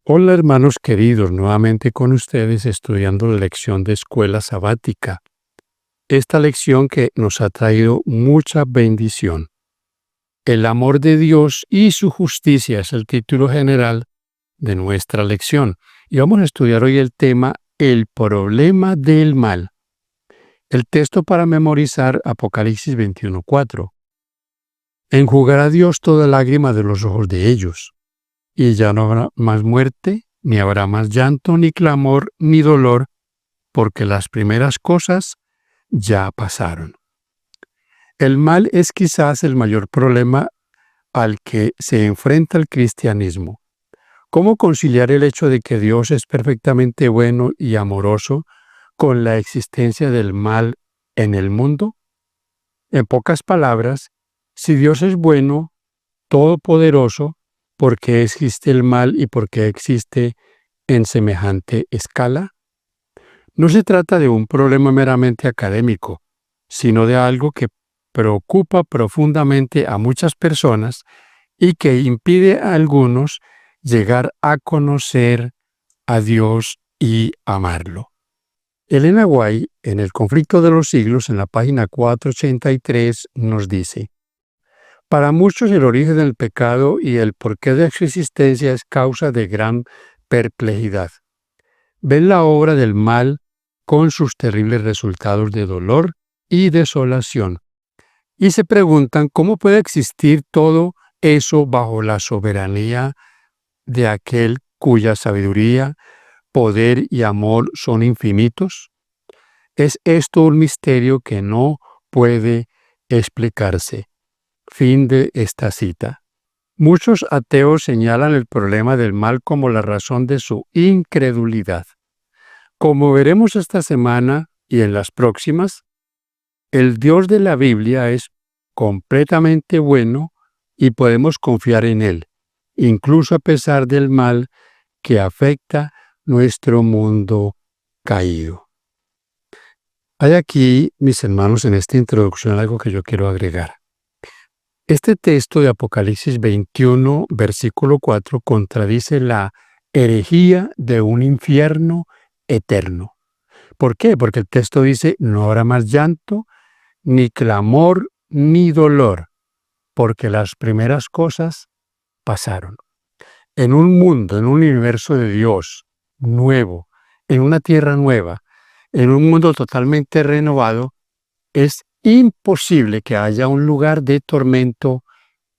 Hola hermanos queridos, nuevamente con ustedes estudiando la lección de escuela sabática. Esta lección que nos ha traído mucha bendición. El amor de Dios y su justicia es el título general de nuestra lección. Y vamos a estudiar hoy el tema El problema del mal. El texto para memorizar Apocalipsis 21:4. Enjugará Dios toda lágrima de los ojos de ellos. Y ya no habrá más muerte, ni habrá más llanto, ni clamor, ni dolor, porque las primeras cosas ya pasaron. El mal es quizás el mayor problema al que se enfrenta el cristianismo. ¿Cómo conciliar el hecho de que Dios es perfectamente bueno y amoroso con la existencia del mal en el mundo? En pocas palabras, si Dios es bueno, todopoderoso, ¿por qué existe el mal y por qué existe en semejante escala? No se trata de un problema meramente académico, sino de algo que preocupa profundamente a muchas personas y que impide a algunos llegar a conocer a Dios y amarlo. Elena White, en El conflicto de los siglos, en la página 483, nos dice: para muchos el origen del pecado y el porqué de su existencia es causa de gran perplejidad. Ven la obra del mal con sus terribles resultados de dolor y desolación, y se preguntan cómo puede existir todo eso bajo la soberanía de aquel cuya sabiduría, poder y amor son infinitos. Es esto un misterio que no puede explicarse. Fin de esta cita. Muchos ateos señalan el problema del mal como la razón de su incredulidad. Como veremos esta semana y en las próximas, el Dios de la Biblia es completamente bueno y podemos confiar en Él, incluso a pesar del mal que afecta nuestro mundo caído. Hay aquí, mis hermanos, en esta introducción algo que yo quiero agregar. Este texto de Apocalipsis 21, versículo 4, contradice la herejía de un infierno eterno. ¿Por qué? Porque el texto dice, no habrá más llanto, ni clamor, ni dolor, porque las primeras cosas pasaron. En un mundo, en un universo de Dios nuevo, en una tierra nueva, en un mundo totalmente renovado, es imposible que haya un lugar de tormento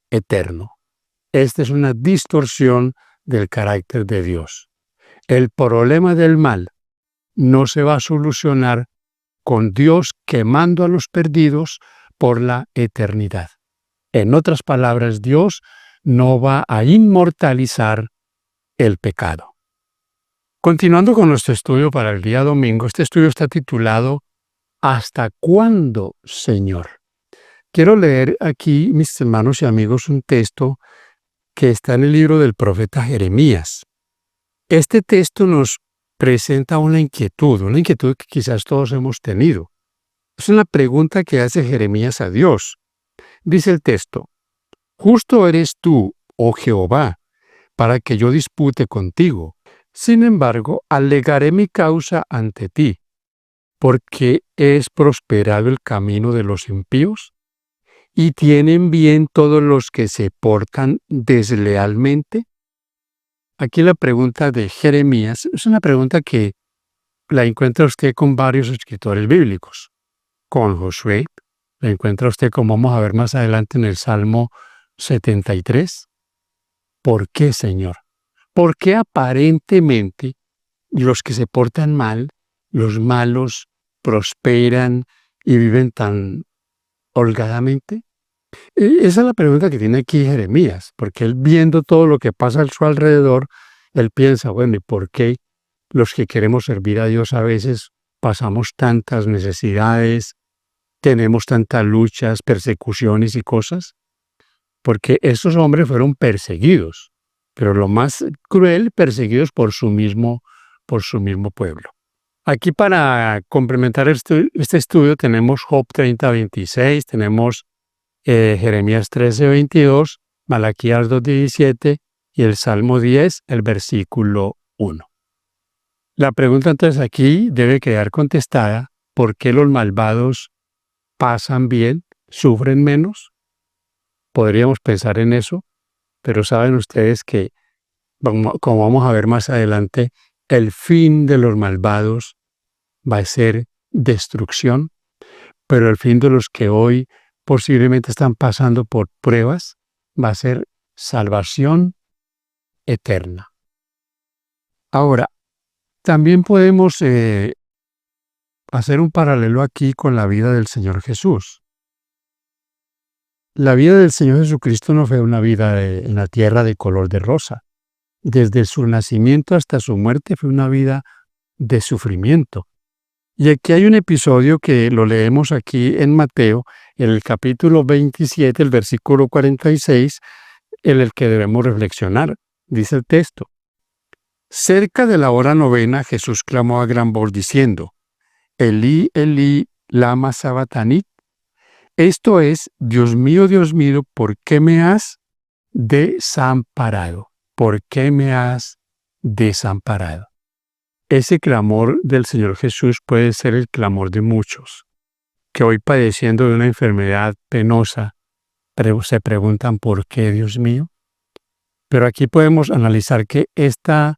eterno. Esta es una distorsión del carácter de Dios. El problema del mal no se va a solucionar con Dios quemando a los perdidos por la eternidad. En otras palabras, Dios no va a inmortalizar el pecado. Continuando con nuestro estudio para el día domingo, este estudio está titulado ¿Hasta cuándo, Señor? Quiero leer aquí, mis hermanos y amigos, un texto que está en el libro del profeta Jeremías. Este texto nos presenta una inquietud que quizás todos hemos tenido. Es una pregunta que hace Jeremías a Dios. Dice el texto: justo eres tú, oh Jehová, para que yo dispute contigo. Sin embargo, alegaré mi causa ante ti, porque es prosperado el camino de los impíos, y tienen bien todos los que se portan deslealmente. Aquí la pregunta de Jeremías es una pregunta que la encuentra usted con varios escritores bíblicos. Con Josué, la encuentra usted, como vamos a ver más adelante, en el Salmo 73. ¿Por qué, Señor? ¿Por qué aparentemente los que se portan mal, los malos, prosperan y viven tan holgadamente? Esa es la pregunta que tiene aquí Jeremías, porque él, viendo todo lo que pasa a su alrededor, él piensa, bueno, ¿y por qué los que queremos servir a Dios a veces pasamos tantas necesidades, tenemos tantas luchas, persecuciones y cosas? Porque estos hombres fueron perseguidos, pero lo más cruel, perseguidos por su mismo pueblo. Aquí, para complementar este estudio, tenemos Job 30:26, tenemos Jeremías 13:22, Malaquías 2:17 y el Salmo 10, el versículo 1. La pregunta entonces aquí debe quedar contestada: ¿por qué los malvados pasan bien, sufren menos? Podríamos pensar en eso, pero saben ustedes que, como vamos a ver más adelante, el fin de los malvados va a ser destrucción, pero el fin de los que hoy posiblemente están pasando por pruebas va a ser salvación eterna. Ahora, también podemos hacer un paralelo aquí con la vida del Señor Jesús. La vida del Señor Jesucristo no fue una vida en la tierra de color de rosa. Desde su nacimiento hasta su muerte fue una vida de sufrimiento. Y aquí hay un episodio que lo leemos aquí en Mateo, en el capítulo 27, el versículo 46, en el que debemos reflexionar. Dice el texto: cerca de la hora novena, Jesús clamó a gran voz diciendo: Elí, Elí, lama sabatani. Esto es: Dios mío, ¿por qué me has desamparado? ¿Por qué me has desamparado? Ese clamor del Señor Jesús puede ser el clamor de muchos que hoy, padeciendo de una enfermedad penosa, se preguntan: ¿por qué, Dios mío? Pero aquí podemos analizar que esta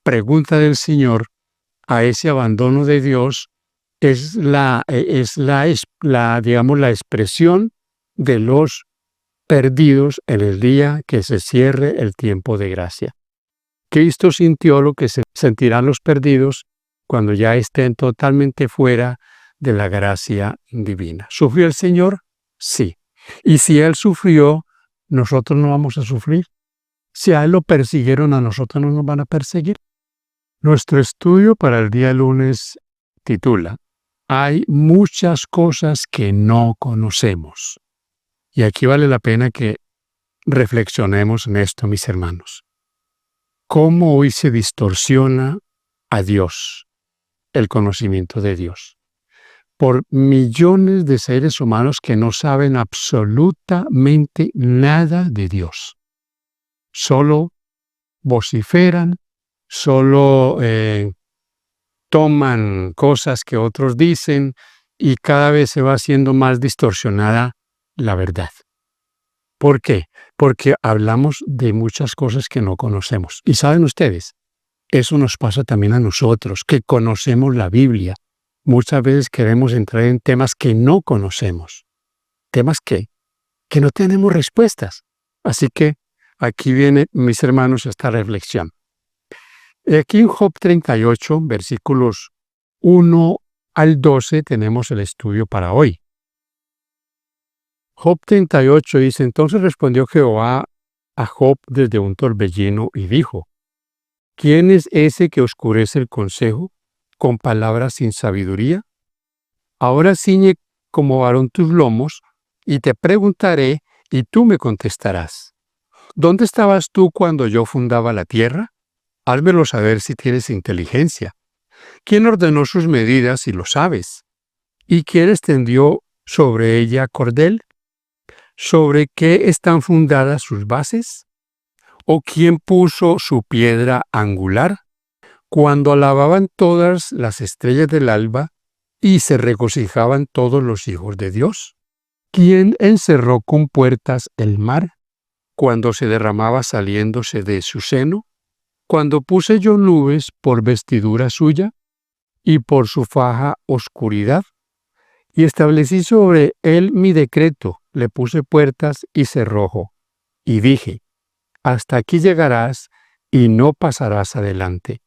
pregunta del Señor a ese abandono de Dios es digamos, la expresión de los perdidos en el día que se cierre el tiempo de gracia. Cristo sintió lo que sentirán los perdidos cuando ya estén totalmente fuera de la gracia divina. ¿Sufrió el Señor? Sí. Y si Él sufrió, ¿nosotros no vamos a sufrir? Si a Él lo persiguieron, ¿a nosotros no nos van a perseguir? Nuestro estudio para el día lunes titula: hay muchas cosas que no conocemos. Y aquí vale la pena que reflexionemos en esto, mis hermanos. ¿Cómo hoy se distorsiona a Dios, el conocimiento de Dios? Por millones de seres humanos que no saben absolutamente nada de Dios. Solo vociferan, solo toman cosas que otros dicen, y cada vez se va haciendo más distorsionada la verdad. ¿Por qué? Porque hablamos de muchas cosas que no conocemos. Y saben ustedes, eso nos pasa también a nosotros, que conocemos la Biblia. Muchas veces queremos entrar en temas que no conocemos, temas que no tenemos respuestas. Así que aquí viene, mis hermanos, esta reflexión. Aquí en Job 38, versículos 1 al 12, tenemos el estudio para hoy. Job 38 dice: entonces respondió Jehová a Job desde un torbellino y dijo: ¿quién es ese que oscurece el consejo con palabras sin sabiduría? Ahora ciñe como varón tus lomos, y te preguntaré, y tú me contestarás. ¿Dónde estabas tú cuando yo fundaba la tierra? Házmelo saber si tienes inteligencia. ¿Quién ordenó sus medidas si lo sabes? ¿Y quién extendió sobre ella cordel? ¿Sobre qué están fundadas sus bases? ¿O quién puso su piedra angular? Cuando alababan todas las estrellas del alba y se regocijaban todos los hijos de Dios. ¿Quién encerró con puertas el mar cuando se derramaba saliéndose de su seno? Cuando puse yo nubes por vestidura suya y por su faja oscuridad, y establecí sobre él mi decreto, le puse puertas y cerrojo, y dije: hasta aquí llegarás y no pasarás adelante,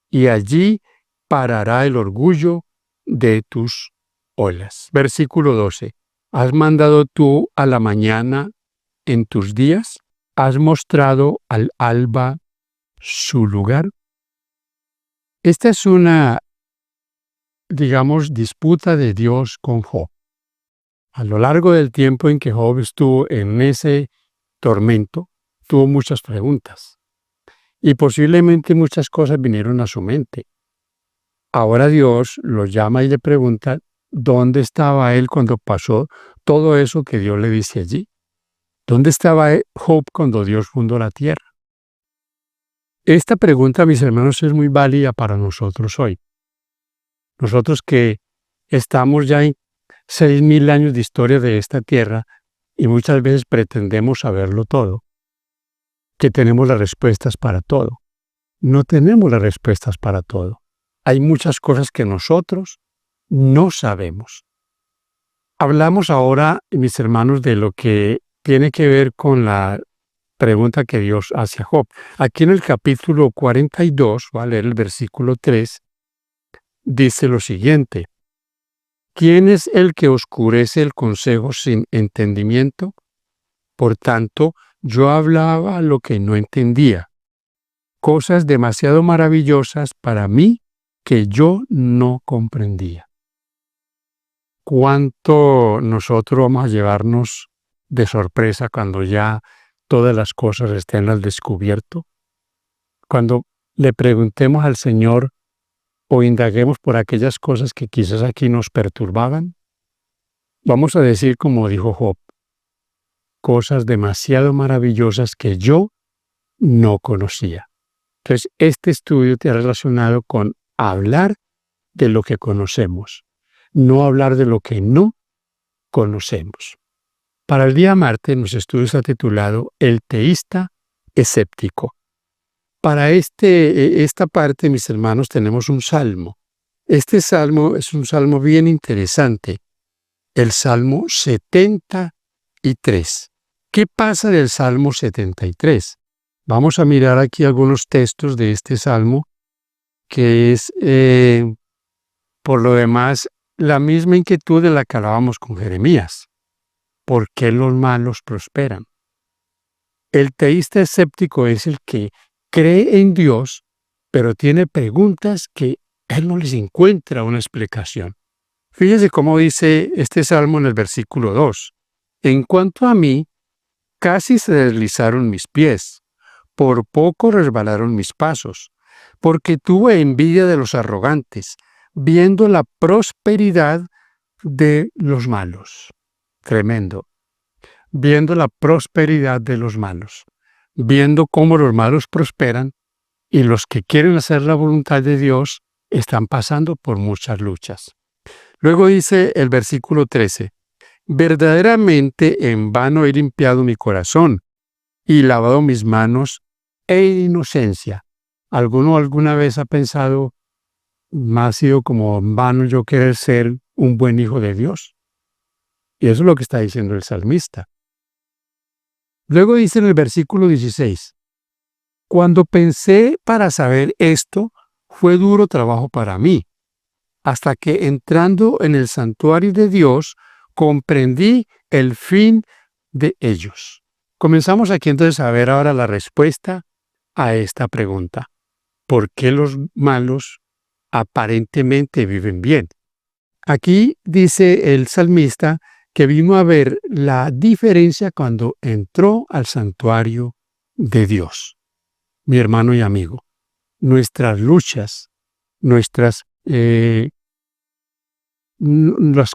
y allí parará el orgullo de tus olas. Versículo 12. ¿Has mandado tú a la mañana en tus días? ¿Has mostrado al alba su lugar? Esta es una, digamos, disputa de Dios con Job. A lo largo del tiempo en que Job estuvo en ese tormento, tuvo muchas preguntas. Y posiblemente muchas cosas vinieron a su mente. Ahora Dios lo llama y le pregunta: ¿dónde estaba él cuando pasó todo eso que Dios le dice allí? ¿Dónde estaba Job cuando Dios fundó la tierra? Esta pregunta, mis hermanos, es muy válida para nosotros hoy. Nosotros que estamos ya en 6.000 años de historia de esta tierra y muchas veces pretendemos saberlo todo, que tenemos las respuestas para todo. No tenemos las respuestas para todo. Hay muchas cosas que nosotros no sabemos. Hablamos ahora, mis hermanos, de lo que tiene que ver con la pregunta que Dios hace a Job. Aquí en el capítulo 42, voy a leer el versículo 3, dice lo siguiente: ¿quién es el que oscurece el consejo sin entendimiento? Por tanto, yo hablaba lo que no entendía, cosas demasiado maravillosas para mí que yo no comprendía. ¿Cuánto nosotros vamos a llevarnos de sorpresa cuando ya todas las cosas estén al descubierto? Cuando le preguntemos al Señor o indaguemos por aquellas cosas que quizás aquí nos perturbaban, vamos a decir como dijo Job, cosas demasiado maravillosas que yo no conocía. Entonces, este estudio te ha relacionado con hablar de lo que conocemos, no hablar de lo que no conocemos. Para el día martes, nuestro estudio está titulado El teísta escéptico. Para esta parte, mis hermanos, tenemos un salmo. Este salmo es un salmo bien interesante, el Salmo 73. ¿Qué pasa del Salmo 73? Vamos a mirar aquí algunos textos de este salmo, que es, por lo demás, la misma inquietud de la que hablábamos con Jeremías. ¿Por qué los malos prosperan? El teísta escéptico es el que cree en Dios, pero tiene preguntas que él no les encuentra una explicación. Fíjese cómo dice este salmo en el versículo 2. En cuanto a mí, casi se deslizaron mis pies, por poco resbalaron mis pasos, porque tuve envidia de los arrogantes, viendo la prosperidad de los malos. Tremendo. Viendo la prosperidad de los malos, viendo cómo los malos prosperan y los que quieren hacer la voluntad de Dios están pasando por muchas luchas. Luego dice el versículo 13, verdaderamente en vano he limpiado mi corazón y lavado mis manos en inocencia. ¿Alguno alguna vez ha pensado, me ha sido como en vano yo querer ser un buen hijo de Dios? Y eso es lo que está diciendo el salmista. Luego dice en el versículo 16, cuando pensé para saber esto, fue duro trabajo para mí, hasta que entrando en el santuario de Dios, comprendí el fin de ellos. Comenzamos aquí entonces a ver ahora la respuesta a esta pregunta. ¿Por qué los malos aparentemente viven bien? Aquí dice el salmista que vino a ver la diferencia cuando entró al santuario de Dios. Mi hermano y amigo, nuestras luchas, las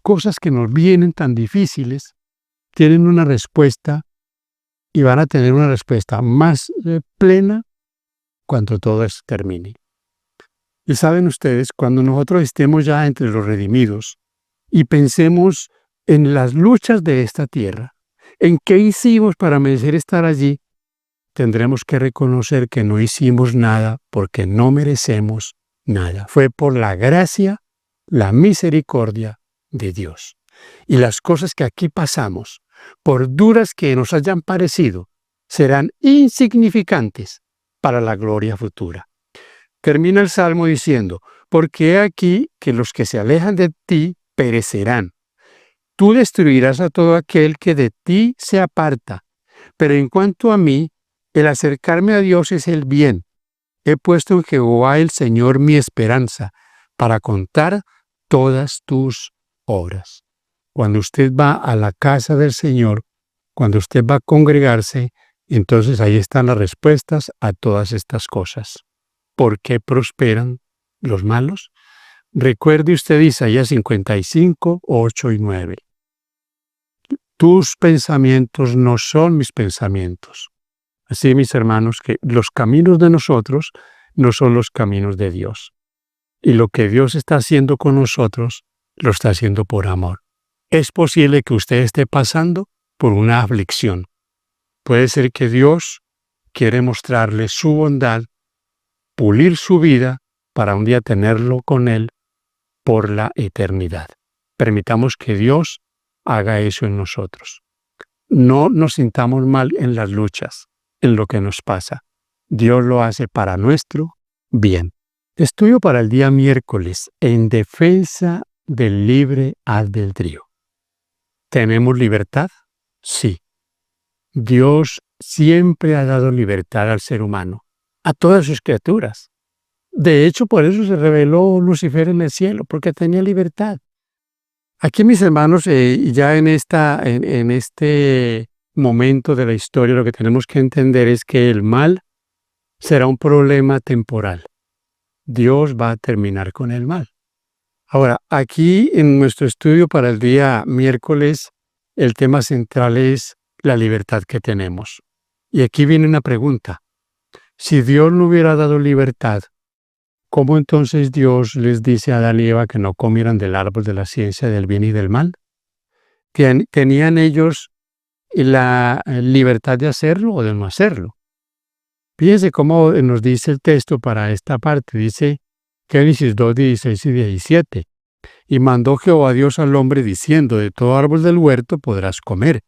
cosas que nos vienen tan difíciles, tienen una respuesta y van a tener una respuesta más plena cuando todo esto termine. Y saben ustedes, cuando nosotros estemos ya entre los redimidos y pensemos en las luchas de esta tierra, en qué hicimos para merecer estar allí, tendremos que reconocer que no hicimos nada porque no merecemos nada. Fue por la gracia, la misericordia de Dios. Y las cosas que aquí pasamos, por duras que nos hayan parecido, serán insignificantes para la gloria futura. Termina el Salmo diciendo, porque he aquí que los que se alejan de ti perecerán. Tú destruirás a todo aquel que de ti se aparta. Pero en cuanto a mí, el acercarme a Dios es el bien. He puesto en Jehová el Señor mi esperanza, para contar todas tus obras. Cuando usted va a la casa del Señor, cuando usted va a congregarse, entonces ahí están las respuestas a todas estas cosas. ¿Por qué prosperan los malos? Recuerde usted Isaías 55, 8 y 9. Tus pensamientos no son mis pensamientos, Así, mis hermanos, que los caminos de nosotros no son los caminos de Dios. Y lo que Dios está haciendo con nosotros, lo está haciendo por amor. Es posible que usted esté pasando por una aflicción. Puede ser que Dios quiere mostrarle su bondad, pulir su vida para un día tenerlo con Él por la eternidad. Permitamos que Dios haga eso en nosotros. No nos sintamos mal en las luchas, en lo que nos pasa. Dios lo hace para nuestro bien. Estudio para el día miércoles en defensa del libre albedrío. ¿Tenemos libertad? Sí. Dios siempre ha dado libertad al ser humano, a todas sus criaturas. De hecho, por eso se reveló Lucifer en el cielo, porque tenía libertad. Aquí, mis hermanos, ya en este momento de la historia, lo que tenemos que entender es que el mal será un problema temporal. Dios va a terminar con el mal. Ahora, aquí en nuestro estudio para el día miércoles, el tema central es la libertad que tenemos. Y aquí viene una pregunta. Si Dios no hubiera dado libertad, ¿cómo entonces Dios les dice a Adán y Eva que no comieran del árbol de la ciencia del bien y del mal? ¿Tenían ellos la libertad de hacerlo o de no hacerlo? Fíjense cómo nos dice el texto para esta parte. Dice Génesis 2, 16 y 17. Y mandó Jehová Dios al hombre diciendo, de todo árbol del huerto podrás comer,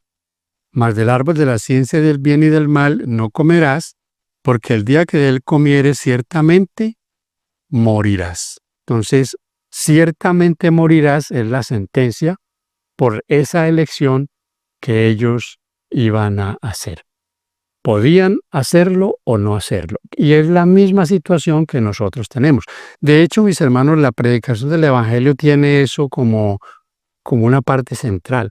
mas del árbol de la ciencia del bien y del mal no comerás, porque el día que de él comieres ciertamente morirás. Entonces, ciertamente morirás es la sentencia por esa elección que ellos iban a hacer. Podían hacerlo o no hacerlo. Y es la misma situación que nosotros tenemos. De hecho, mis hermanos, la predicación del Evangelio tiene eso como una parte central.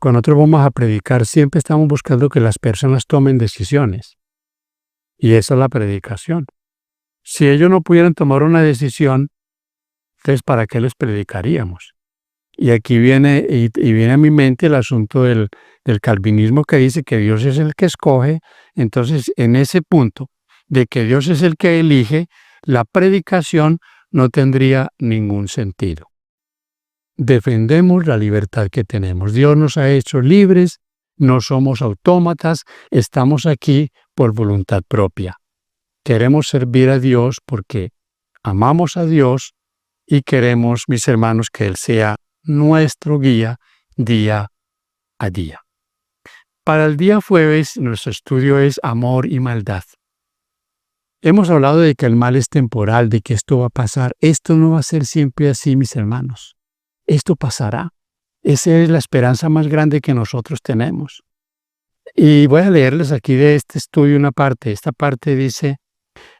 Cuando nosotros vamos a predicar, siempre estamos buscando que las personas tomen decisiones. Y esa es la predicación. Si ellos no pudieran tomar una decisión, entonces ¿para qué les predicaríamos? Y aquí viene, viene a mi mente el asunto del calvinismo que dice que Dios es el que escoge. Entonces, en ese punto de que Dios es el que elige, la predicación no tendría ningún sentido. Defendemos la libertad que tenemos. Dios nos ha hecho libres, no somos autómatas, estamos aquí por voluntad propia. Queremos servir a Dios porque amamos a Dios y queremos, mis hermanos, que Él sea nuestro guía día a día. Para el día jueves, nuestro estudio es amor y maldad. Hemos hablado de que el mal es temporal, de que esto va a pasar. Esto no va a ser siempre así, mis hermanos. Esto pasará. Esa es la esperanza más grande que nosotros tenemos. Y voy a leerles aquí de este estudio una parte. Esta parte dice,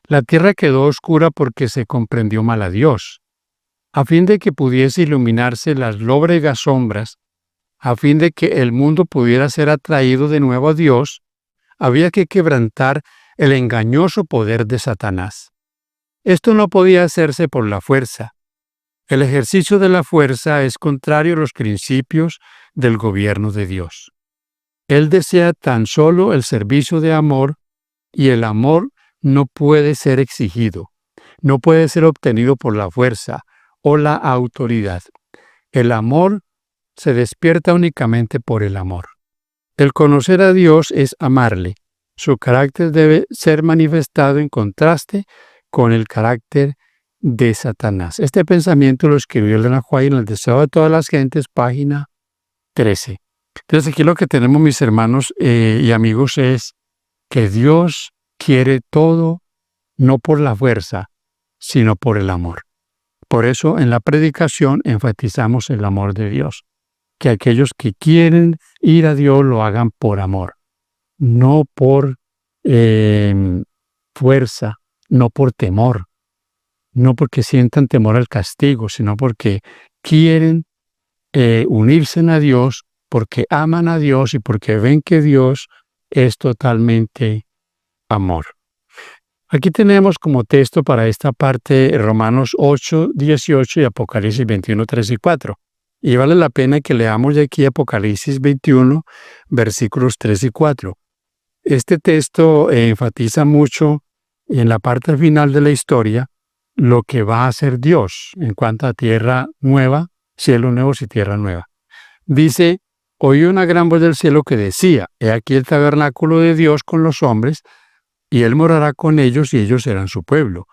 la tierra quedó oscura porque se comprendió mal a Dios, a fin de que pudiese iluminarse las lóbregas sombras, a fin de que el mundo pudiera ser atraído de nuevo a Dios, había que quebrantar el engañoso poder de Satanás. Esto no podía hacerse por la fuerza. El ejercicio de la fuerza es contrario a los principios del gobierno de Dios. Él desea tan solo el servicio de amor, y el amor no puede ser exigido, no puede ser obtenido por la fuerza o la autoridad. El amor se despierta únicamente por el amor. El conocer a Dios es amarle. Su carácter debe ser manifestado en contraste con el carácter de Satanás. Este pensamiento lo escribió Elena White en El deseo de todas las gentes, página 13. Entonces aquí lo que tenemos, mis hermanos y amigos, es que Dios quiere todo, no por la fuerza, sino por el amor. Por eso en la predicación enfatizamos el amor de Dios, que aquellos que quieren ir a Dios lo hagan por amor, no por fuerza, no por temor, no porque sientan temor al castigo, sino porque quieren unirse a Dios, porque aman a Dios y porque ven que Dios es totalmente amor. Aquí tenemos como texto para esta parte Romanos 8, 18 y Apocalipsis 21, 3 y 4. Y vale la pena que leamos de aquí Apocalipsis 21, versículos 3 y 4. Este texto enfatiza mucho en la parte final de la historia lo que va a hacer Dios en cuanto a tierra nueva, cielos nuevos y tierra nueva. Dice, oí una gran voz del cielo que decía, he aquí el tabernáculo de Dios con los hombres, y Él morará con ellos y ellos serán su pueblo,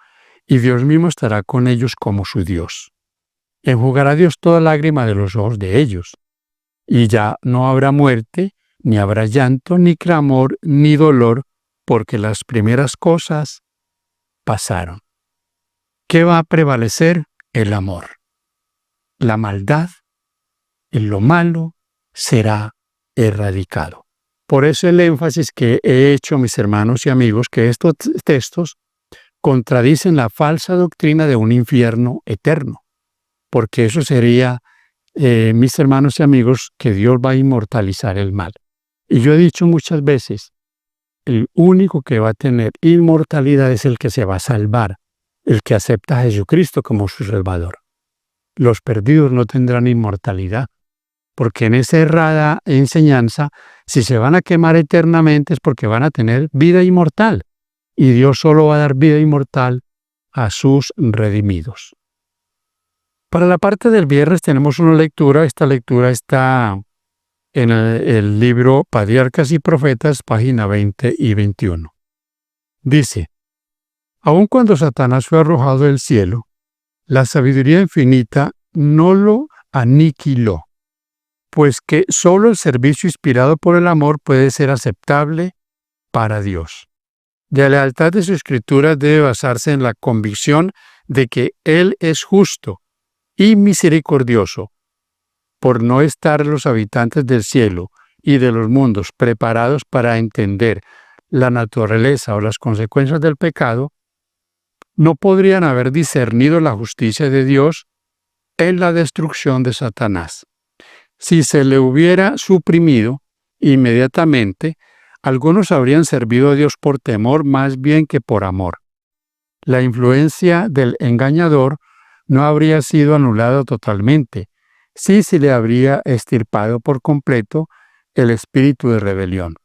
y Dios mismo estará con ellos como su Dios. Enjugará Dios toda lágrima de los ojos de ellos, y ya no habrá muerte, ni habrá llanto, ni clamor, ni dolor, porque las primeras cosas pasaron. ¿Qué va a prevalecer? El amor. La maldad, en lo malo, será erradicado. Por eso el énfasis que he hecho, mis hermanos y amigos, que estos textos contradicen la falsa doctrina de un infierno eterno, porque eso sería, mis hermanos y amigos, que Dios va a inmortalizar el mal. Y yo he dicho muchas veces, el único que va a tener inmortalidad es el que se va a salvar, el que acepta a Jesucristo como su Salvador. Los perdidos no tendrán inmortalidad, porque en esa errada enseñanza, si se van a quemar eternamente es porque van a tener vida inmortal, y Dios solo va a dar vida inmortal a sus redimidos. Para la parte del viernes tenemos una lectura. Esta lectura está en el libro Patriarcas y Profetas, página 20 y 21. Dice, aun cuando Satanás fue arrojado del cielo, la sabiduría infinita no lo aniquiló, pues que solo el servicio inspirado por el amor puede ser aceptable para Dios. La lealtad de su escritura debe basarse en la convicción de que Él es justo y misericordioso, por no estar los habitantes del cielo y de los mundos preparados para entender la naturaleza o las consecuencias del pecado, no podrían haber discernido la justicia de Dios en la destrucción de Satanás. Si se le hubiera suprimido inmediatamente, algunos habrían servido a Dios por temor más bien que por amor. La influencia del engañador no habría sido anulada totalmente, si se le habría extirpado por completo el espíritu de rebelión.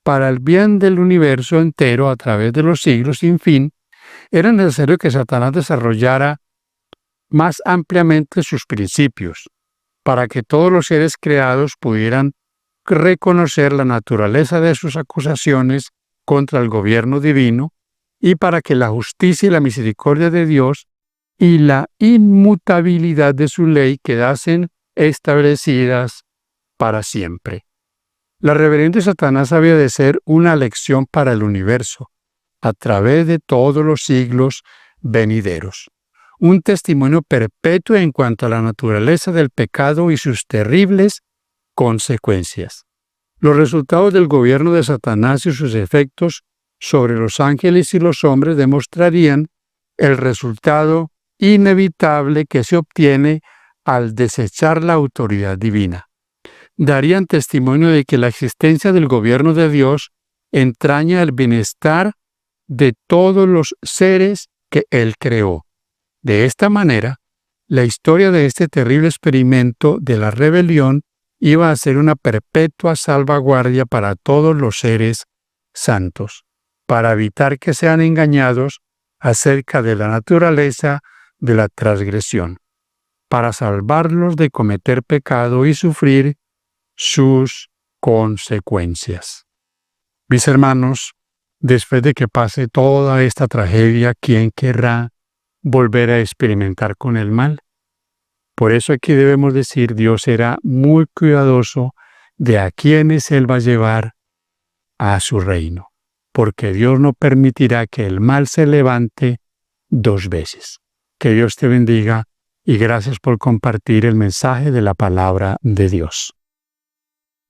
Para el bien del universo entero a través de los siglos sin fin, era necesario que Satanás desarrollara más ampliamente sus principios, para que todos los seres creados pudieran reconocer la naturaleza de sus acusaciones contra el gobierno divino y para que la justicia y la misericordia de Dios y la inmutabilidad de su ley quedasen establecidas para siempre. La rebelión de Satanás había de ser una lección para el universo, a través de todos los siglos venideros. Un testimonio perpetuo en cuanto a la naturaleza del pecado y sus terribles consecuencias. Los resultados del gobierno de Satanás y sus efectos sobre los ángeles y los hombres demostrarían el resultado inevitable que se obtiene al desechar la autoridad divina. Darían testimonio de que la existencia del gobierno de Dios entraña el bienestar de todos los seres que Él creó. De esta manera, la historia de este terrible experimento de la rebelión iba a ser una perpetua salvaguardia para todos los seres santos, para evitar que sean engañados acerca de la naturaleza de la transgresión, para salvarlos de cometer pecado y sufrir sus consecuencias. Mis hermanos, después de que pase toda esta tragedia, ¿quién querrá volver a experimentar con el mal? Por eso aquí debemos decir, Dios será muy cuidadoso de a quienes Él va a llevar a su reino, porque Dios no permitirá que el mal se levante dos veces. Que Dios te bendiga y gracias por compartir el mensaje de la palabra de Dios.